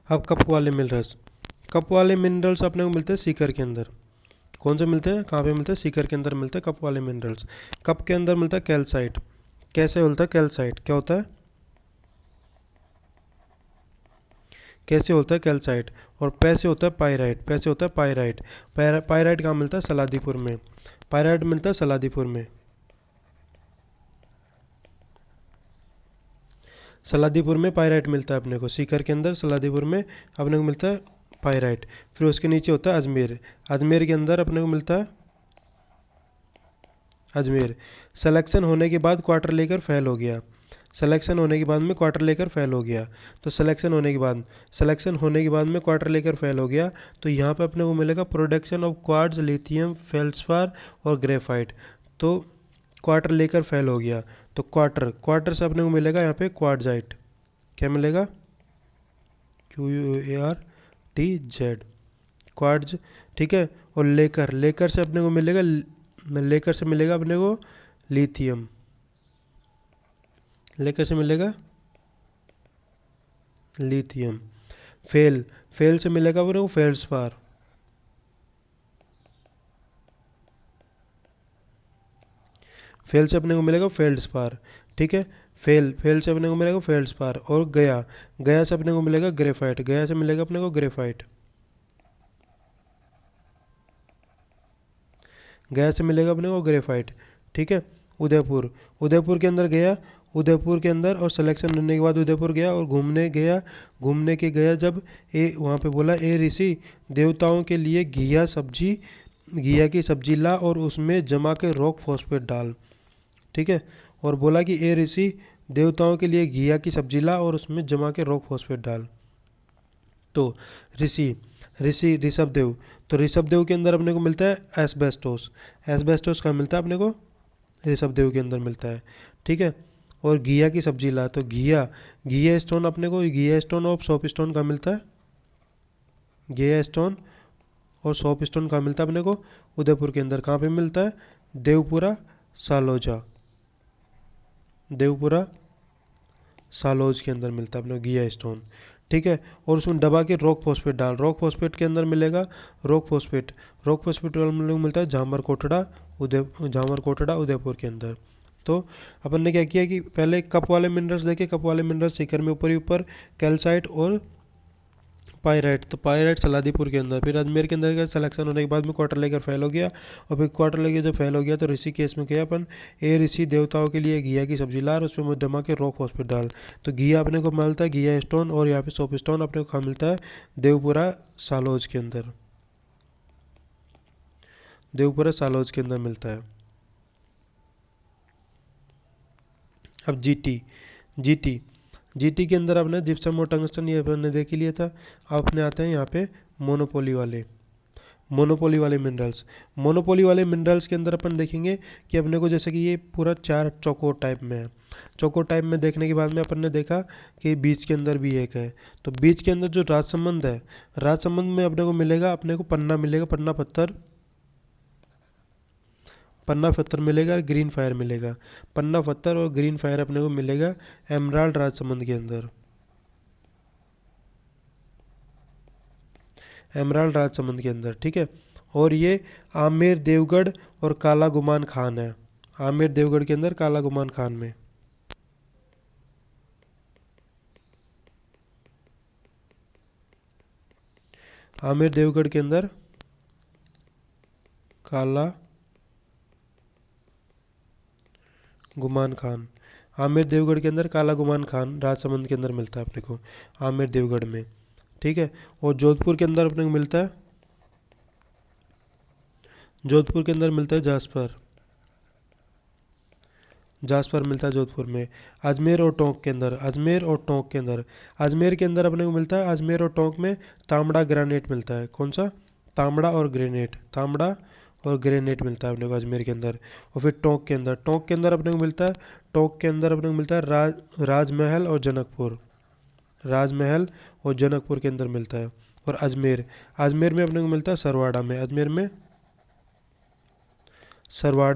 अब कप वाले मिनरल्स अपने को मिलते हैं सीकर के अंदर। कौन से मिलते हैं, कहाँ पे मिलते हैं, सीकर के अंदर मिलते हैं कप वाले मिनरल्स। कप के अंदर मिलता है कैल्साइट। कैसे होता है कैल्साइट, क्या होता है, कैसे होता है कैल्साइट। और पैसे होता है पायराइट, पैसे होता है पायराइट। पायराइट कहाँ मिलता है, सलादीपुर में। पायराइट मिलता है सलादीपुर में। सलादीपुर में पायराइट मिलता है अपने को, सीकर के अंदर सलादीपुर में अपने को मिलता है पायराइट। फिर उसके नीचे होता है अजमेर। अजमेर के अंदर अपने को मिलता है अजमेर। सिलेक्शन होने के बाद क्वार्टर लेकर फेल हो गया। सिलेक्शन होने के बाद में क्वार्टर लेकर फेल हो गया। तो सिलेक्शन होने के बाद में क्वार्टर लेकर फेल हो गया, तो यहाँ पे अपने को मिलेगा production of quartz, lithium, feldspar और ग्रेफाइट। तो क्वार्टर लेकर फेल हो गया, तो क्वार्टर से अपने को मिलेगा यहाँ पे क्वार्ट्जाइट। क्या मिलेगा, QUARTZ, क्वार्ट्ज। ठीक है। और लेकर से अपने को मिलेगा, लेकर से मिलेगा अपने को लिथियम। लेकर से मिलेगा लिथियम। फेल से मिलेगा अपने को फेल्सपार। फेल से अपने को मिलेगा फेल्डस्पार। ठीक है। फेल से अपने को मिलेगा फेल्डस्पार। और गया से अपने को मिलेगा ग्रेफाइट। गया से मिलेगा अपने को ग्रेफाइट। गया से मिलेगा अपने को ग्रेफाइट। ठीक है। उदयपुर के अंदर गया, उदयपुर के अंदर और सिलेक्शन होने के बाद उदयपुर गया और घूमने के गया जब वहाँ पे बोला, ए ऋषि देवताओं के लिए घिया की सब्जी ला और उसमें जमा के रॉक फॉस्फेट डाल। ठीक है। और बोला कि ए ऋषि देवताओं के लिए घिया की सब्जी ला और उसमें जमा के रॉक फॉस्फेट डाल। तो ऋषि ऋषि ऋषभदेव, तो ऋषभदेव के अंदर अपने को मिलता है एस्बेस्टोस। एस्बेस्टोस कहाँ मिलता है अपने को, ऋषभदेव के अंदर मिलता है। ठीक है। और घिया की सब्जी ला, तो घिया स्टोन अपने को, घिया स्टोन और सोप स्टोन कहाँ मिलता है, घिया स्टोन और सोप स्टोन कहाँ मिलता है अपने को, उदयपुर के अंदर। कहाँ पे मिलता है, देवपुरा सालोजा। देवपुरा सालोज के अंदर मिलता है अपने घिया स्टोन। ठीक है। और उसमें दबा के रॉक फॉस्फेट डाल। रॉक फॉस्फेट के अंदर मिलेगा रॉक फॉस्फेट मिलता है झामर कोटड़ा उदयपुर के अंदर। तो अपन ने क्या किया कि पहले कप वाले मिनरल्स देखे, कप वाले मिनरल्स सीकर में ऊपर ही ऊपर, कैल्साइट और पायराइट। तो पायराइट सलादीपुर के अंदर। फिर अजमेर के अंदर का सिलेक्शन होने के बाद में क्वार्टर लेकर फेल हो गया, और फिर क्वार्टर लेकर जब फेल हो गया तो ऋषिकेश में गया अपन, ए ऋषि देवताओं के लिए घिया की सब्जी ला और उसमें जमा के रॉक फॉस्फेट डाल। तो घिया अपने को मिलता है घिया स्टोन, और यहाँ पे सोप स्टोन अपने को कहाँ मिलता है, देवपुरा सालोज के अंदर। देवपुरा सालोज के अंदर मिलता है। अब जीटी के अंदर अपने जिप्सम और टंगस्टन ये अपने देख ही लिया था। अब अपने आते हैं यहाँ पे मोनोपोली वाले मिनरल्स के अंदर अपन देखेंगे कि अपने को जैसे कि ये पूरा 4 चौकोर टाइप में है। चौकोर टाइप में देखने के बाद में अपन ने देखा कि बीच के अंदर भी एक है। तो बीच के अंदर जो राजसमंद है, राजसमंद में अपने को मिलेगा, अपने को पन्ना मिलेगा, पन्ना पत्थर मिलेगा, ग्रीन फायर मिलेगा। पन्ना पत्थर और ग्रीन फायर अपने को मिलेगा एमराल्ड राजसमंद के अंदर। एमराल्ड राजसमंद के अंदर। ठीक है। और ये आमेर देवगढ़ और काला गुमान खान है। आमेर देवगढ़ के अंदर काला गुमान खान में। आमेर देवगढ़ के अंदर काला गुमान खान। आमेर देवगढ़ के अंदर काला गुमान खान राजसमंद के अंदर मिलता है अपने को, आमेर देवगढ़ में। ठीक है। और जोधपुर के अंदर अपने को मिलता है, जोधपुर के अंदर मिलता है जासपर मिलता है जोधपुर में। अजमेर और टोंक के अंदर अजमेर के अंदर अपने को मिलता है, अजमेर और टोंक में तांबड़ा ग्रेनाइट मिलता है। कौन सा, तांबड़ा और ग्रेनाइट मिलता है अपने को अजमेर के अंदर। और फिर टोंक के अंदर अपने को मिलता है राजमहल और जनकपुर के अंदर मिलता है। और अजमेर में अपने को मिलता है सरवाड़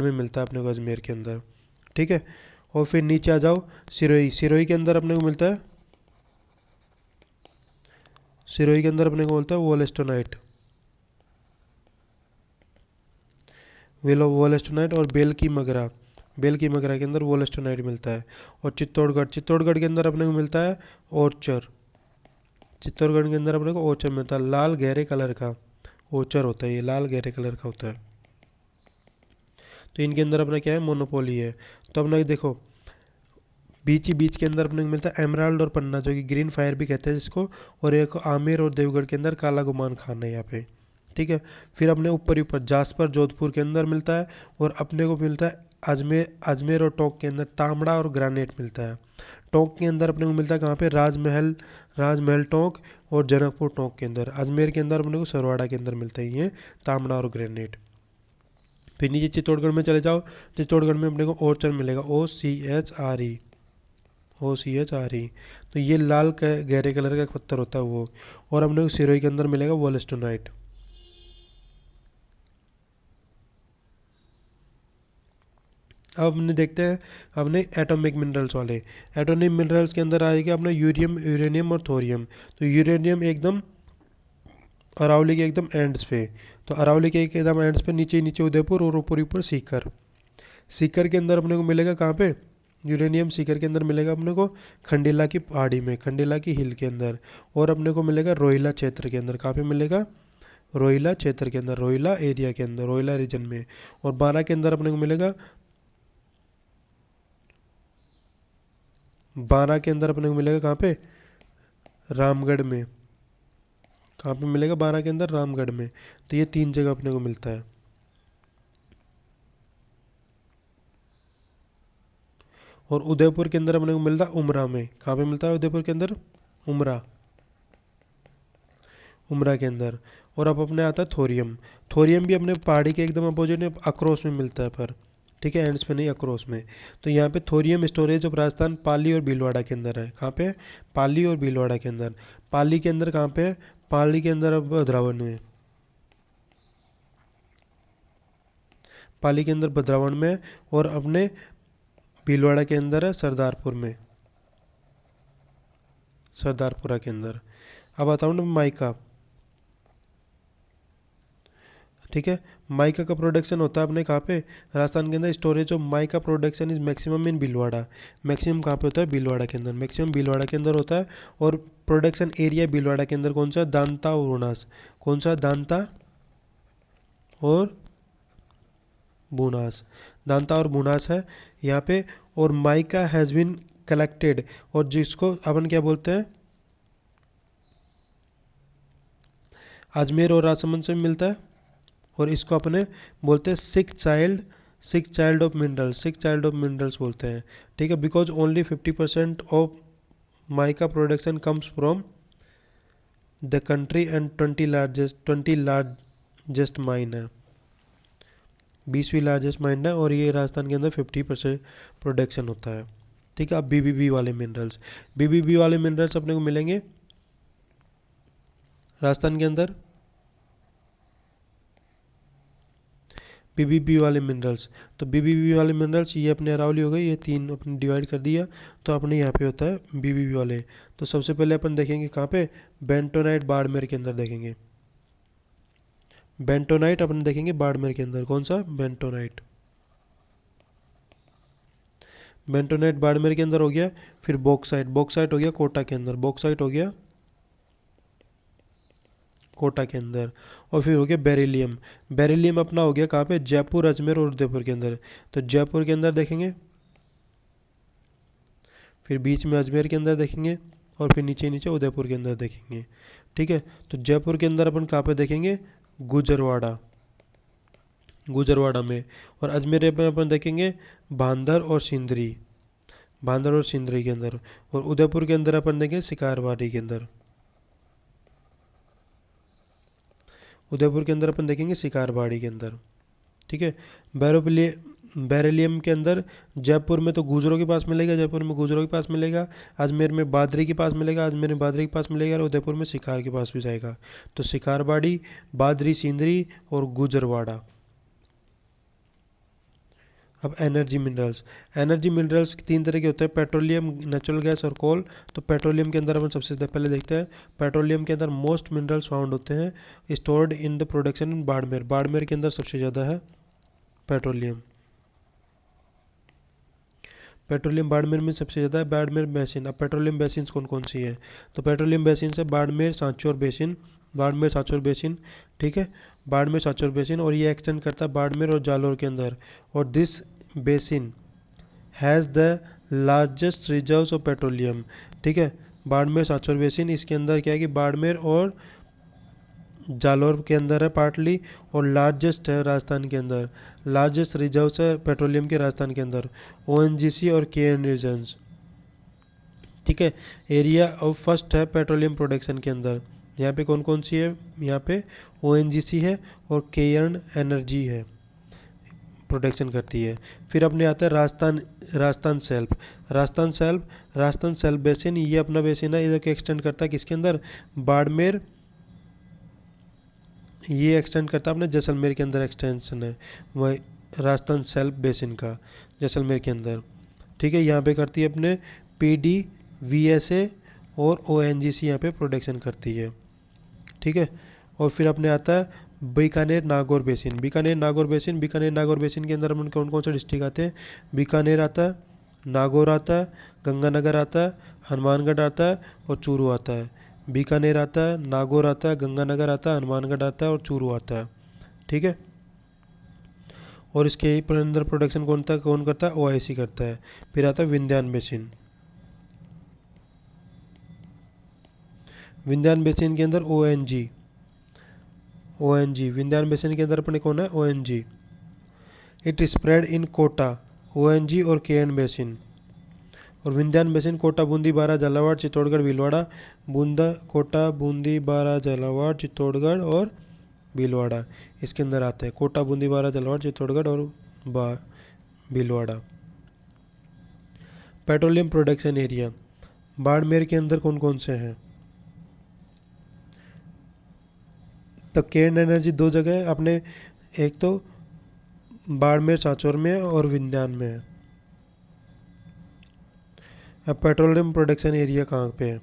में मिलता है अपने को अजमेर के अंदर। ठीक है। और फिर नीचे आ जाओ, सिरोही के अंदर अपने को मिलता है सिरोही के अंदर अपने को बोलता है वोलेस्टोनाइट, वोलेस्टोनाइट। और बेल की मगरा के अंदर वोलेस्टोनाइट मिलता है। और चित्तौड़गढ़ के अंदर अपने को मिलता है ओर्चर। चित्तौड़गढ़ के अंदर अपने को ओर्चर मिलता है, लाल गहरे कलर का ओर्चर होता है, ये लाल गहरे कलर का होता है। तो इनके अंदर अपना क्या है, मोनोपोली है। तो अपना देखो बीच के अंदर अपने को मिलता है एमराल्ड और पन्ना, जो कि ग्रीन फायर भी कहते हैं जिसको। और एक आमेर और देवगढ़ के अंदर काला गुमान खान है यहाँ पे, ठीक है। फिर अपने ऊपर जासपर जोधपुर के अंदर मिलता है। और अपने को मिलता है अजमेर और टोंक के अंदर तांबड़ा और ग्रानाइट मिलता है। टोंक के अंदर अपने को मिलता है कहाँ पे, राजमहल टोंक और जनकपुर टोंक के अंदर। अजमेर के अंदर अपने को सरवाड़ा के अंदर मिलता है ये तांबड़ा और ग्रेनाइट। फिर नीचे चित्तौड़गढ़ में चले जाओ, चित्तौड़गढ़ में अपने को ओर्चर मिलेगा, OCHRE। तो ये लाल गहरे कलर का पत्थर होता है वो। और अपने को सिरोही के अंदर मिलेगा वोलेस्टोनाइट। अब अपने देखते हैं अपने एटॉमिक मिनरल्स वाले। एटॉमिक मिनरल्स के अंदर आएगा अपना यूरेनियम और थोरियम। तो यूरेनियम एकदम अरावली के एकदम एंड्स पे, तो अरावली के एकदम एंड्स पे नीचे नीचे उदयपुर और ऊपर सीकर। सीकर के अंदर अपने को मिलेगा कहाँ पे, यूरेनियम सीकर के अंदर मिलेगा अपने को खंडेला की पहाड़ी में, खंडेला की हिल के अंदर। और अपने को मिलेगा रोहिला क्षेत्र के अंदर। कहाँ पे मिलेगा, रोहिला क्षेत्र के अंदर, रोहिला एरिया के अंदर, रोहिला रीजन में। और बारा के अंदर अपने को मिलेगा, बारा के अंदर अपने को मिलेगा कहाँ पे, रामगढ़ में। कहाँ पे मिलेगा, बारा के अंदर, रामगढ़ में। तो ये 3 जगह अपने को मिलता है। और उदयपुर के अंदर अपने को मिलता है उमरा में। कहाँ पे मिलता है उदयपुर के अंदर, उमरा के अंदर। और अब अपने आता है थोरियम। थोरियम भी अपने पहाड़ी के एकदम अपोजिट में अक्रोस में मिलता है, पर ठीक है, एंड्स पे नहीं, अक्रोस में। तो यहाँ पे थोरियम स्टोरेज ऑफ राजस्थान पाली और भीलवाड़ा के अंदर है। कहाँ पे, पाली और भीलवाड़ा के अंदर। पाली के अंदर कहाँ पे है, पाली के अंदर अब भद्रावन में, पाली के अंदर भद्रावन में। और अपने भीलवाड़ा के अंदर है सरदारपुर में, सरदारपुरा के अंदर। अब बताऊँ ना माइका, ठीक है। माइका का प्रोडक्शन होता है अपने कहाँ पे, राजस्थान के अंदर। Storage of mica production is maximum in Bhilwara. Maximum कहाँ पे होता है, भीलवाड़ा के अंदर, मैक्सिमम भीलवाड़ा के अंदर होता है। और प्रोडक्शन एरिया भीलवाड़ा के अंदर कौन सा, दांता और बुनास। कौन सा, दांता और बुनास, दांता और बुनास है यहाँ पे। और माइका हैज़ बीन कलेक्टेड, और जिसको अपन क्या बोलते हैं, अजमेर और राजसमंद से मिलता है। और इसको अपने बोलते हैं सिक्स चाइल्ड ऑफ मिनरल्स बोलते हैं, ठीक है। Because only 50% of mica production comes from the country and 20 largest mine है, 20वीं लार्जेस्ट माइन है। और ये राजस्थान के अंदर 50% प्रोडक्शन होता है, ठीक है। अब बीबीबी वाले मिनरल्स अपने को मिलेंगे राजस्थान के अंदर, बीबीबी वाले मिनरल्स। तो बीबीबी वाले मिनरल्स ये अपने अरावली हो गई, ये 3 अपने डिवाइड कर दिया। तो अपने यहाँ पे होता है बीबीबी वाले। तो सबसे पहले अपन देखेंगे कहाँ पे, बेंटोनाइट बाड़मेर के अंदर देखेंगे। बेंटोनाइट अपन देखेंगे बाड़मेर के अंदर, कौन सा, बेंटोनाइट बाड़मेर के अंदर हो गया। फिर बॉक्साइट हो गया कोटा के अंदर, बॉक्साइट हो गया कोटा के अंदर। और फिर हो गया बेरिलियम अपना हो गया कहाँ पे, जयपुर, अजमेर और उदयपुर के अंदर। तो जयपुर के अंदर देखेंगे, फिर बीच में अजमेर के अंदर देखेंगे, और फिर नीचे नीचे उदयपुर के अंदर देखेंगे, ठीक है। तो जयपुर के अंदर अपन कहाँ पे देखेंगे, गुजरवाड़ा में। और अजमेर में अपन देखेंगे भांदर और सिंदरी के अंदर। और उदयपुर के अंदर अपन देखेंगे शिकारवाड़ी के अंदर, उदयपुर के अंदर अपन देखेंगे शिकारवाड़ी के अंदर, ठीक है। बेरिलियम के अंदर जयपुर में तो गुजरों के पास मिलेगा, अजमेर में बादरी के पास मिलेगा, और उदयपुर में शिकार के पास भी जाएगा। तो शिकारवाड़ी, बादरी, सिंदरी और गुजरवाड़ा। अब एनर्जी मिनरल्स, एनर्जी मिनरल्स 3 तरह के होते हैं, पेट्रोलियम, नेचुरल गैस और कोल। तो पेट्रोलियम के अंदर अपन सबसे पहले देखते हैं, पेट्रोलियम के अंदर मोस्ट मिनरल्स फाउंड होते हैं stored in the production in Barmer, Barmer के अंदर सबसे ज़्यादा है पेट्रोलियम। पेट्रोलियम बाड़मेर में सबसे ज़्यादा है, बाड़मेर बेसिन। अब पेट्रोलियम बेसिन कौन कौन सी है, तो पेट्रोलियम बेसिन है बाड़मेर, सांचौर बेसिन, बाड़मेर सांचौर बेसिन, ठीक है, बाड़मेर सांचौर बेसिन, और ये एक्सटेंड करता है बाड़मेर और जालौर के अंदर। और this basin has the largest reserves of petroleum, ठीक है, बाड़मेर सांचौर बेसिन, इसके अंदर क्या है कि बाड़मेर और जालौर के अंदर है पार्टली, और लार्जेस्ट है राजस्थान के अंदर, लार्जेस्ट रिजर्व्स है पेट्रोलियम के राजस्थान के अंदर, ओएनजीसी और केएन रीजन्स, ठीक है। एरिया ऑफ फर्स्ट है पेट्रोलियम प्रोडक्शन के अंदर, यहाँ पे कौन कौन सी है, यहाँ पे ओएनजीसी है और केएन एनर्जी है, प्रोडक्शन करती है। फिर अपने आता है Rajasthan self, Rajasthan self basin, ये अपना बेसिन है, इधर एक्सटेंड करता है किसके अंदर, बाड़मेर, ये एक्सटेंड करता है अपने जैसलमेर के अंदर, एक्सटेंशन है वह राजस्थान सेल्फ बेसिन का जैसलमेर के अंदर, ठीक है। यहाँ पे करती है अपने पीडी, वीएसए और ओएनजीसी यहाँ पे प्रोडक्शन करती है, ठीक है। और फिर अपने आता है बीकानेर नागौर बेसिन, बीकानेर नागौर बेसिन के अंदर अपन कौन कौन से डिस्ट्रिक्ट आते हैं, बीकानेर आता है, नागौर आता है, गंगानगर आता है, हनुमानगढ़ आता है और चूरू आता है। बीकानेर आता है, नागौर आता है, गंगानगर आता है, हनुमानगढ़ आता है और चूरू आता है, ठीक है। और इसके अंदर प्रोडक्शन कौन करता है, ओआईसी करता है। फिर आता है विंध्यान बेसिन, विंध्यान बेसिन के अंदर ओएनजी, विंध्यान बेसिन के अंदर अपने कौन है, ओएनजी। इट स्प्रेड इन कोटा, ओएनजी और केएन बेसिन। और विंध्यान बेसिन कोटा, बूंदी, बारा, झालावाड़, चित्तौड़गढ़, भीलवाड़ा, कोटा, बूंदी, बारा, झालावाड़, चित्तौड़गढ़ और भीलवाड़ा इसके अंदर आते हैं, कोटा, बूंदी, बारा, झालावाड़, चित्तौड़गढ़ और Bhilwara. Petroleum production area, Barmer के अंदर कौन कौन से हैं, तो केएन एनर्जी 2 जगह है अपने, एक तो बाड़मेर सांचौर में है और विंध्यान में है। अब पेट्रोलियम प्रोडक्शन एरिया कहाँ पे है,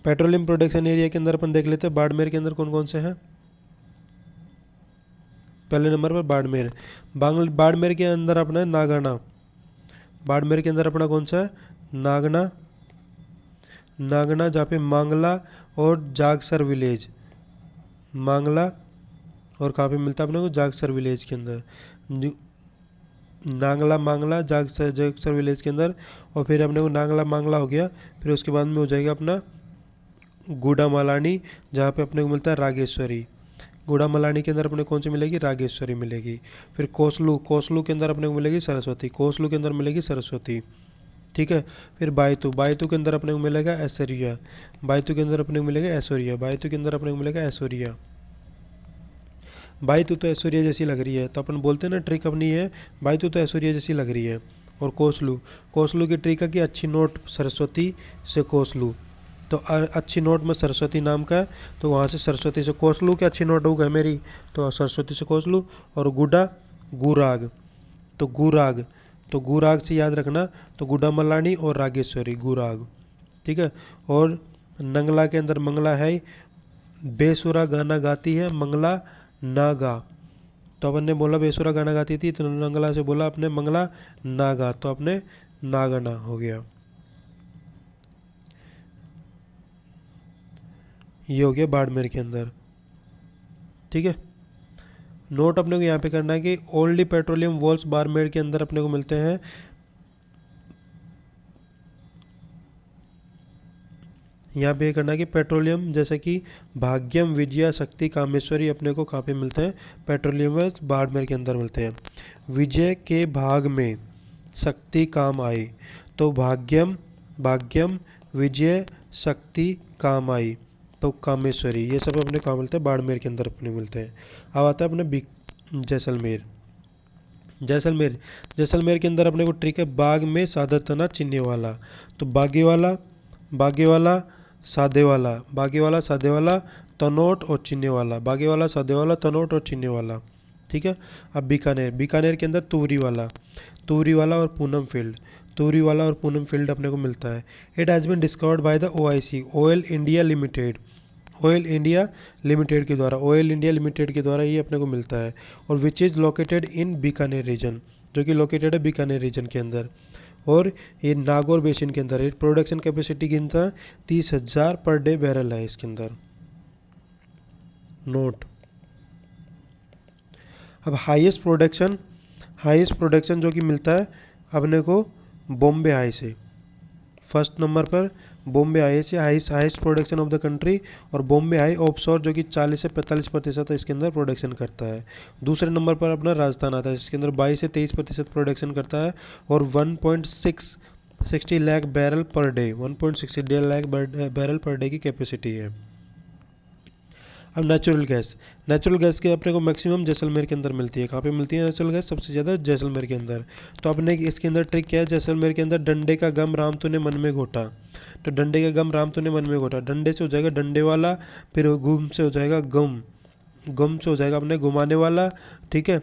पेट्रोलियम प्रोडक्शन एरिया के अंदर अपन देख लेते हैं बाड़मेर के अंदर कौन कौन से हैं। पहले नंबर पर बाड़मेर, बाड़मेर के अंदर अपना है नागना, बाड़मेर के अंदर अपना कौन सा है, नागना, जहाँ पे मांगला और जागसर विलेज, मांगला और कहाँ पे मिलता है अपने को, जागसर विलेज के अंदर, नांगला, मांगला, जागसर विलेज के अंदर। और फिर अपने को नांगला मांगला हो गया, फिर उसके बाद में हो जाएगा अपना गुड़ामालानी, जहाँ पे अपने को मिलता है रागेश्वरी, गुड़ामालानी के अंदर अपने कौन सी मिलेगी, रागेश्वरी मिलेगी। फिर कोसलू के अंदर अपने को मिलेगी सरस्वती, कोसलू के अंदर मिलेगी सरस्वती, ठीक है। फिर बायतू के अंदर अपने को मिलेगा ऐश्वर्या, बायतू के अंदर अपने को मिलेगा ऐश्वर्या, बायतू के अंदर अपने को मिलेगा ऐश्वर्या। बायतू तो ऐश्वर्या जैसी लग रही है, तो अपन बोलते हैं ना ट्रिक अपनी है, बायतू तो ऐश्वर्या जैसी लग रही है। और कोसलू की ट्रिक है कि अच्छी नोट सरस्वती से कोसलू, तो अच्छी नोट में सरस्वती नाम का है, तो वहाँ से सरस्वती से कोसलू की अच्छी नोट होगा मेरी, तो सरस्वती से कोसलू। और गुडा, गुराग, तो गुराग से याद रखना, तो गुडा मलानी और रागेश्वरी, गुराग, ठीक है। और नंगला के अंदर मंगला है, बेसुरा गाना गाती है, मंगला नागा, तो अपन ने बोला बेसुरा गाना गाती थी, तो नंगला से बोला अपने मंगला नागा, तो अपने नागना हो गया। ये हो गया बाड़मेर के अंदर, ठीक है। नोट अपने को यहाँ पे करना है कि ओनली पेट्रोलियम वॉल्स बाड़मेर के अंदर अपने को मिलते हैं। यहाँ पे करना है कि पेट्रोलियम जैसे कि भाग्यम, विजया, शक्ति, कामेश्वरी अपने को कहाँ पे मिलते हैं, पेट्रोलियम वॉल्स बाड़मेर के अंदर मिलते हैं। विजय के भाग में शक्ति काम आई, तो भाग्यम, विजय, शक्ति, काम आई, तो कामेश्वरी, ये सब अपने कहाँ मिलते हैं, बाड़मेर के अंदर अपने मिलते हैं। अब आता है अपने जैसलमेर के अंदर अपने को ट्रिक है, बाग में साधतना चिन्ह वाला, तो बागे वाला, सादे वाला, बागे वाला, सादे वाला, तनोट और चीनी वाला, बागे वाला, सादे वाला, तनोट और चीनी वाला। ठीक है। अब बीकानेर, बीकानेर के अंदर तुवरी वाला और पूनम फील्ड, तुवरी वाला और पूनम फील्ड अपने को मिलता है। It has been discovered by the OIC, oil India limited, oil India limited के द्वारा, ऑयल इंडिया लिमिटेड के द्वारा ये अपने को मिलता है। और which is located in Bikaner region, जो कि लोकेटेड है बीकानेर रीजन के अंदर। और ये नागौर बेसिन के अंदर है। प्रोडक्शन कैपेसिटी के अंदर 30,000 पर डे बैरल है इसके अंदर। नोट। अब हाईएस्ट प्रोडक्शन जो कि मिलता है अपने को बॉम्बे हाई से। फर्स्ट नंबर पर बॉम्बे हाई से highest production of the country, और बॉम्बे हाई ऑफशोर जो कि 40 से 45% इसके अंदर प्रोडक्शन करता है। दूसरे नंबर पर अपना राजस्थान आता है, इसके अंदर 22 से 23% प्रोडक्शन करता है, और 1.60 lakh barrel per day, 1.60 lakh barrel per day की कैपेसिटी है। अब नेचुरल गैस के अपने को मैक्सिमम जैसलमेर के अंदर मिलती है। कहाँ पे मिलती है नेचुरल गैस? सबसे ज़्यादा जैसलमेर के अंदर। तो अपने इसके अंदर ट्रिक क्या है? जैसलमेर के अंदर डंडे का गम राम तूने मन में घोटा, तो डंडे का गम राम तूने मन में घोटा, डंडे से हो जाएगा डंडे वाला, फिर गुम से हो जाएगा गम, गम से हो जाएगा अपने घुमाने वाला। ठीक है।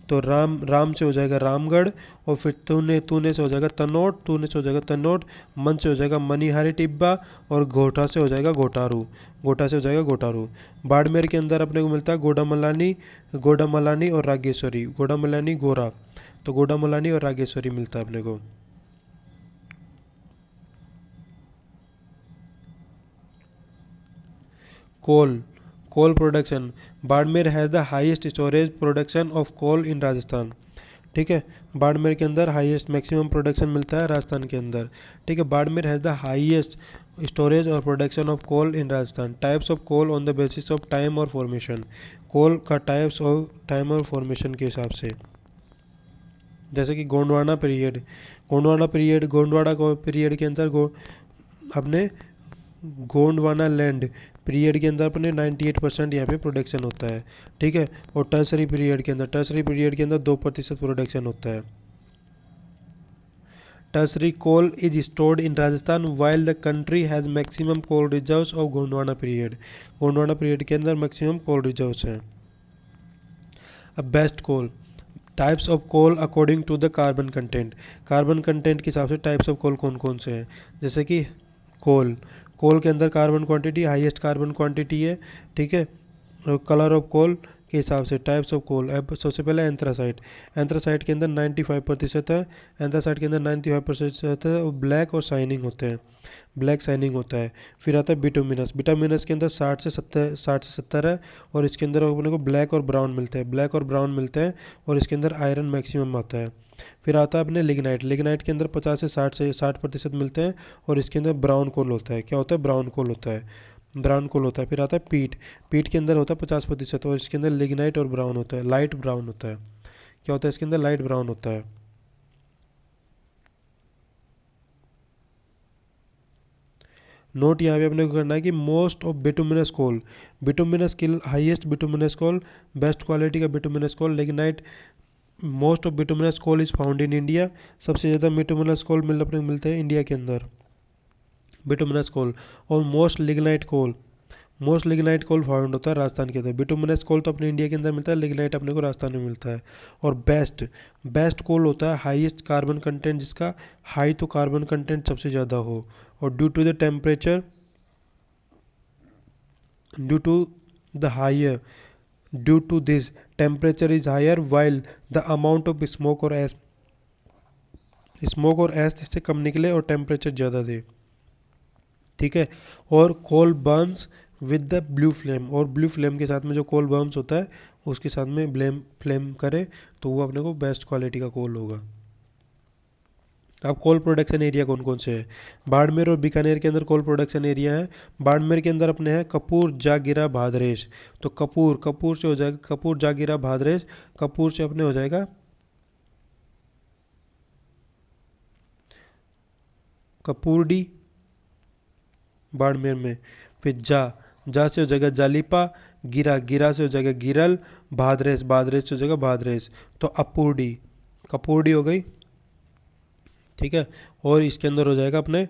तो राम से हो जाएगा रामगढ़, और फिर तूने से हो जाएगा तनोट, तूने से हो जाएगा तनोट, मन से हो जाएगा मनिहारी टिब्बा, और घोटा से हो जाएगा घोटारू, घोटा से हो जाएगा घोटारू। बाड़मेर के अंदर अपने को मिलता है गोडामलानी और रागेश्वरी, गोडामलानी गोरा, तो गोडामलानी और रागेश्वरी मिलता है अपने को। Coal production, Barmer has the highest storage production of coal in Rajasthan. ठीक है। बाड़मेर के अंदर हाईएस्ट मैक्सिमम प्रोडक्शन मिलता है राजस्थान के अंदर। ठीक है। Barmer has the highest storage और production of coal in Rajasthan. Types of coal on the basis of time और फॉर्मेशन, कोल का टाइप्स और टाइम और फॉर्मेशन के हिसाब से। जैसे कि गोंडवाना पीरियड के अंदर अपने गोंडवाना लैंड पीरियड के अंदर अपने 98% यहाँ पे प्रोडक्शन होता है। ठीक है। और टर्सरी पीरियड के अंदर 2% प्रोडक्शन होता है। Tertiary coal is stored in Rajasthan while the country has maximum coal reserves of Gondwana period के अंदर मैक्सिमम कोल रिजर्व्स हैं। अब best coal, types of coal according to the carbon content के हिसाब से टाइप्स ऑफ कोल कौन कौन से हैं? जैसे कि कोल के अंदर carbon quantity, highest carbon quantity है। ठीक है। और कलर ऑफ कोल के हिसाब से टाइप्स ऑफ कोल, अब सबसे पहले एंथ्रासाइट के अंदर 95% है, एंथ्रासाइट के अंदर 95% है, और ब्लैक और शाइनिंग होते हैं, ब्लैक शाइनिंग होता है। फिर आता है बिटुमिनस के अंदर 60 से 70 है, और इसके अंदर अपने को ब्लैक और ब्राउन मिलते हैं, और इसके अंदर आयरन मैक्सिमम आता है। फिर आता है अपने लिग्नाइट के अंदर 50 से 60% मिलते हैं, और इसके अंदर ब्राउन कोल होता है। क्या होता है? ब्राउन कोल होता है। फिर आता है पीट के अंदर होता है 50%, और इसके अंदर लिग्नाइट और ब्राउन होता है, लाइट ब्राउन होता है। क्या होता है? इसके अंदर लाइट ब्राउन होता है। नोट यहाँ पे अपने को करना है कि मोस्ट ऑफ बिटुमिनस किल, highest bituminous coal, best quality का bituminous coal, lignite, most of bituminous coal is found in India. सबसे ज़्यादा बिटुमिनस कोल अपने को मिलते हैं इंडिया के अंदर, बिटुमिनस कोल। और मोस्ट लिग्नाइट कोल फाउंड होता है राजस्थान के अंदर। बिटुमिनस कोल तो अपने इंडिया के अंदर मिलता है, लिग्नाइट अपने को राजस्थान में मिलता है। और बेस्ट कोल होता है हाईएस्ट कार्बन कंटेंट, जिसका हाई तो कार्बन कंटेंट सबसे ज़्यादा हो, और due to this temperature is higher while the amount of smoke और एश इससे कम निकले और टेम्परेचर ज़्यादा दे। ठीक है। और coal burns with the blue flame, और ब्लू फ्लेम के साथ में जो कोल बर्न्स होता है उसके साथ में फ्लेम करे तो वो अपने को बेस्ट क्वालिटी का कोल होगा। अब कोल प्रोडक्शन एरिया कौन कौन से हैं? बाड़मेर और बीकानेर के अंदर कोल प्रोडक्शन एरिया है। बाड़मेर के अंदर अपने हैं कपूर, जागीरा, भादरेश। तो कपूर से हो जाएगा कपूर, जागीरा, भादरेश। कपूर से अपने हो जाएगा कपूरडी बाड़मेर में। फिर जा से हो जाएगा जालिपा, गिरा से हो जाएगा गिरल, भादरेश से हो जाएगा भादरेश। तो कपूरडी हो गई। ठीक है। और इसके अंदर हो जाएगा अपने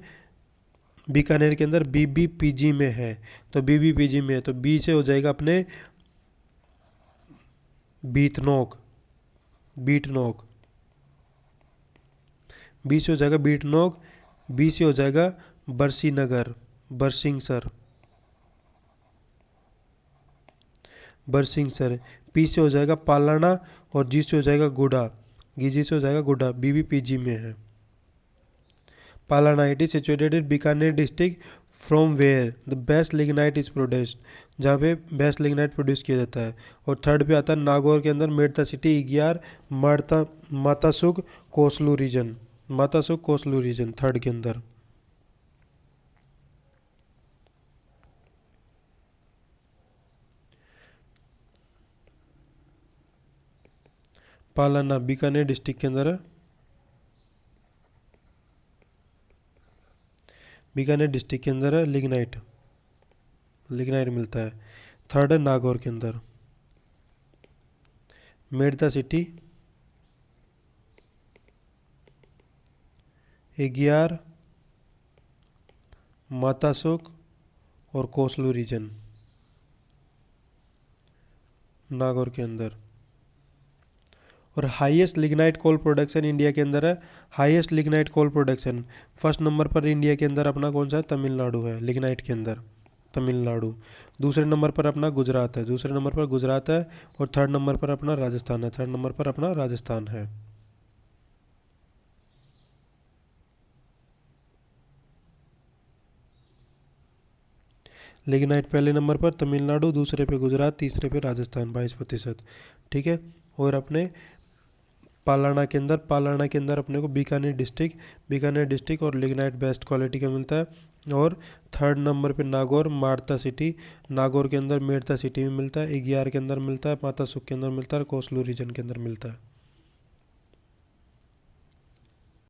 बीकानेर के अंदर बीबीपीजी में है, तो बीबीपीजी में है तो बी से हो जाएगा अपने बीतनोक, बीटनोक, बी से हो जाएगा बीटनोक, बी से हो जाएगा बरसीनगर, बरसिंगसर, बरसिंगसर, पी से हो जाएगा पालाना और जी से हो जाएगा गुडा, जी से हो जाएगा गुडा, बीबीपीजी में है। Palana it is situated in Bikaner district from where the best lignite is produced, जहाँ पे बेस्ट लिग्नाइट प्रोड्यूस किया जाता है। और थर्ड पे आता है नागौर के अंदर मेड़ता सिटी, इगियार, Matasukh, Kosalu region, Matasukh Kosalu region third के अंदर। पालाना बीकानेर डिस्ट्रिक्ट के अंदर है, बीकानेर डिस्ट्रिक्ट के अंदर है, लिग्नाइट, लिग्नाइट मिलता है। थर्ड है नागौर के अंदर, मेड़ता सिटी, इगियार, मातासुक और कोसलू रीजन नागौर के अंदर। और highest lignite coal production India के अंदर है, highest lignite coal production first number पर इंडिया के अंदर अपना कौन सा है, तमिलनाडु है लिग्नाइट के अंदर, तमिलनाडु। दूसरे नंबर पर अपना गुजरात है, दूसरे नंबर पर गुजरात है। और थर्ड नंबर पर अपना राजस्थान है, थर्ड नंबर पर अपना राजस्थान है। लिग्नाइट पहले नंबर पर तमिलनाडु, दूसरे पे गुजरात, तीसरे पे राजस्थान 22%। ठीक है। और अपने पालाना के अंदर, पालाना के अंदर अपने को बीकानेर डिस्ट्रिक्ट, बीकानेर डिस्ट्रिक्ट और लिग्नाइट बेस्ट क्वालिटी का मिलता है। और थर्ड नंबर पे नागौर, मारता सिटी, नागौर के अंदर मेड़ता सिटी में मिलता है, इगियार के अंदर मिलता है, मातासुक के अंदर मिलता है, कोसलू रीजन के अंदर मिलता है।